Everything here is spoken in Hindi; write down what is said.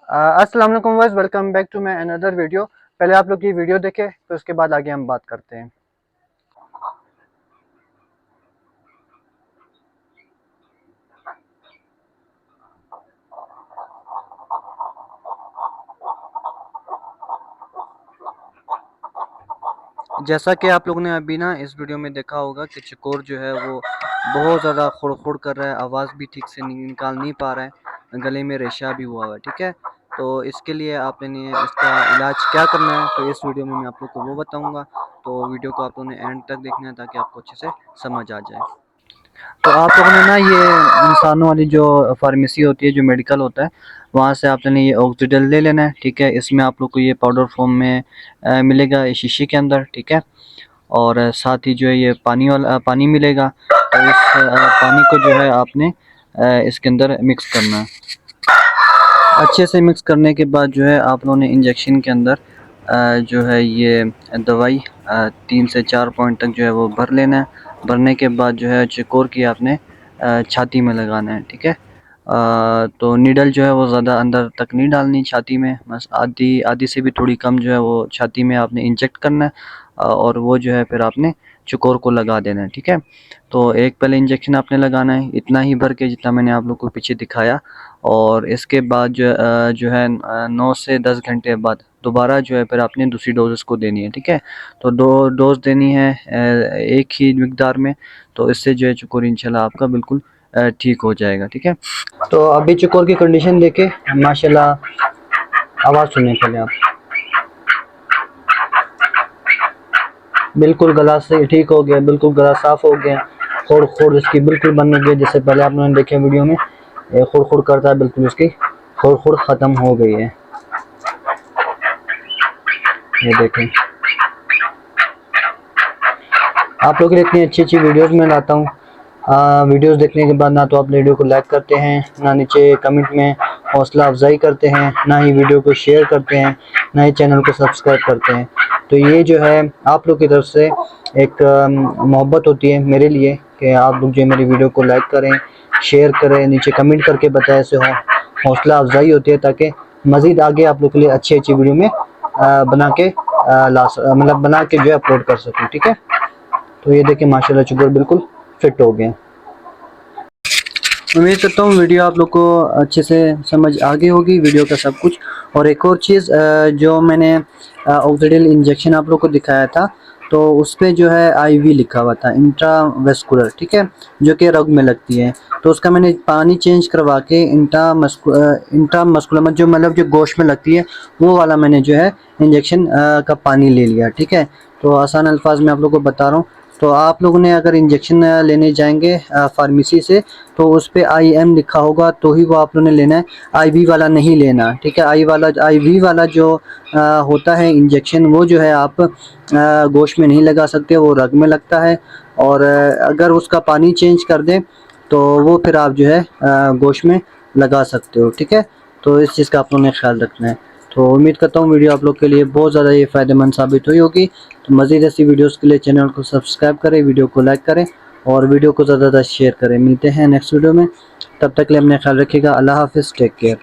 अस्सलाम वालेकुम वाइस, welcome back to my another video. पहले आप लोग की वीडियो देखें, फिर उसके बाद आगे हम बात करते हैं। जैसा कि आप लोगों ने अभी ना इस वीडियो में देखा होगा कि चकोर जो है वो बहुत ज़्यादा खुड़ कर रहा है, आवाज़ भी ठीक से निकाल नहीं पा रहा है, गले में रेशा भी हुआ हुआ है। ठीक है, तो इसके लिए आपने इसका इलाज क्या करना है, तो इस वीडियो में मैं आप लोग को वो बताऊंगा। तो वीडियो को आप लोगों ने एंड तक देखना है ताकि आपको अच्छे से समझ आ जाए। तो आप लोगों ने ना ये इंसानों वाली जो फार्मेसी होती है, जो मेडिकल होता है, वहाँ से आपने ये ऑक्सीडल ले लेना है। ठीक है, इसमें आप लोग को ये पाउडर फॉर्म में मिलेगा, इस शीशी के अंदर। ठीक है, और साथ ही जो है ये पानी मिलेगा। तो इस पानी को जो है आपने इसके अंदर मिक्स करना है। अच्छे से मिक्स करने के बाद जो है आप लोगों ने इंजेक्शन के अंदर जो है ये दवाई 3 से 4 पॉइंट तक जो है वो भर लेना है। भरने के बाद जो है चकोर की आपने छाती में लगाना है। ठीक है, तो नीडल जो है वो ज़्यादा अंदर तक नहीं डालनी छाती में, बस आधी आधी से भी थोड़ी कम जो है वो छाती में आपने इंजेक्ट करना है। और वो जो है फिर आपने चकोर को लगा देना है। ठीक है, तो एक पहले इंजेक्शन आपने लगाना है, इतना ही भर के जितना मैंने आप लोग को पीछे दिखाया। और इसके बाद जो है 9 से 10 घंटे बाद दोबारा जो है फिर आपने दूसरी डोज उसको देनी है। ठीक है, तो 2 डोज देनी है एक ही मिकदार में। तो इससे जो है चकोर इंशाल्लाह आपका बिल्कुल ठीक हो जाएगा। ठीक है, तो अभी चकोर की कंडीशन देखे माशाल्लाह, आवाज़ सुनने के लिए आप बिल्कुल गला से ठीक हो गया, बिल्कुल गला साफ हो गया। खोड़ खोड़ इसकी बिल्कुल बंद हो गई, जैसे पहले आप लोगों ने देखे वीडियो में खुड़ खुड़ करता है, बिल्कुल इसकी खुड़ खुड़ ख़त्म हो गई है। ये देखें, आप लोग के लिए इतनी अच्छी अच्छी वीडियोस मैं लाता हूँ। वीडियोस देखने के बाद ना तो आप वीडियो को लाइक करते हैं, ना नीचे कमेंट में हौसला अफजाई करते हैं, ना ही वीडियो को शेयर करते हैं, ना ही चैनल को सब्सक्राइब करते हैं। तो ये जो है आप लोग की तरफ से एक मोहब्बत होती है मेरे लिए कि आप लोग जो मेरी वीडियो को लाइक करें, शेयर करें, नीचे कमेंट करके बताएं, से हौसला अफजाई होती है ताकि मज़ीद आगे आप लोग के लिए अच्छी अच्छी वीडियो में बना के मतलब बना के जो है अपलोड कर सकूँ। ठीक है, तो ये देखिए माशाल्लाह चकोर बिल्कुल फिट हो गए। उम्मीद करता हूँ वीडियो आप लोग को अच्छे से समझ आ गई होगी, वीडियो का सब कुछ। और एक और चीज़, जो मैंने ऑक्सीडल इंजेक्शन आप लोग को दिखाया था, तो उस पर जो है आईवी लिखा हुआ था, इंट्रावेस्कुलर। ठीक है, जो कि रग में लगती है। तो उसका मैंने पानी चेंज करवा के इंट्रामस्कुलर जो मतलब जो गोश्त में लगती है, वो वाला मैंने जो है इंजेक्शन का पानी ले लिया। ठीक है, तो आसान अल्फाज में आप लोग को बता रहा हूँ। तो आप लोगों ने अगर इंजेक्शन लेने जाएंगे फार्मेसी से, तो उस पर IM लिखा होगा तो ही वो आप लोगों ने लेना है, IV वाला नहीं लेना। ठीक है, IV वाला जो होता है इंजेक्शन, वो जो है आप गोश्त में नहीं लगा सकते, वो रग में लगता है। और अगर उसका पानी चेंज कर दें तो वो फिर आप जो है गोश्त में लगा सकते हो। ठीक है, तो इस चीज़ का आप लोगों ने ख्याल रखना है। तो उम्मीद करता हूँ वीडियो आप लोग के लिए बहुत ज़्यादा ये फ़ायदेमंद साबित हुई होगी। तो मज़ीद ऐसी वीडियोस के लिए चैनल को सब्सक्राइब करें, वीडियो को लाइक करें और वीडियो को ज़्यादा शेयर करें। मिलते हैं नेक्स्ट वीडियो में, तब तक के लिए अपना ख्याल रखिएगा। अल्लाह हाफ़िज़, टेक केयर।